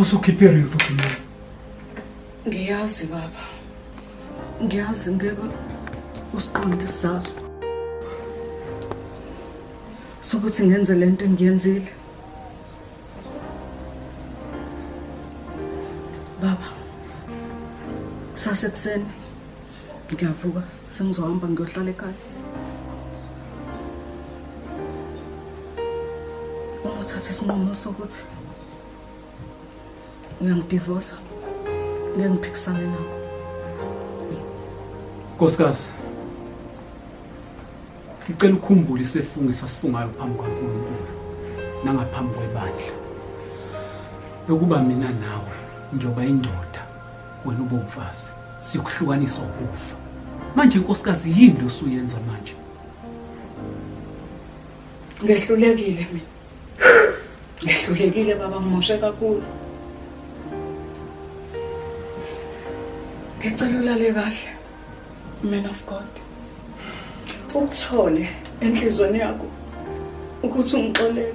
Awusukhiphe ring futhi mina. Ngiyazi baba. Ngiyazi ngeke usiqonde isizathu sokuthi ngenze lento engiyenzile. Baba, kusasa ekuseni ngiyavuka sengizohamba ngiyohlala ekhaya. Uma uthatha isinqumo sokuthi uyangidivosa, ngeke ngiphikisane nakho. Nkosikazi, ngicela ukukhumbula isifungo esasifungayo phambi kwaNkulunkulu nangaphambi kwebandla. Lokuba mina nawe njengoba indoda wena ube umfazi sikuhlukanisa ukufa. Manje nkosikazi yini losuyenza manje? Ngehlulekile mina. Ngehlulekile baba, ngimoshe kakhulu. Ngicela ulale kahle, man of God. Ukuthole enhlizweni yakho ukuthi ungixolele.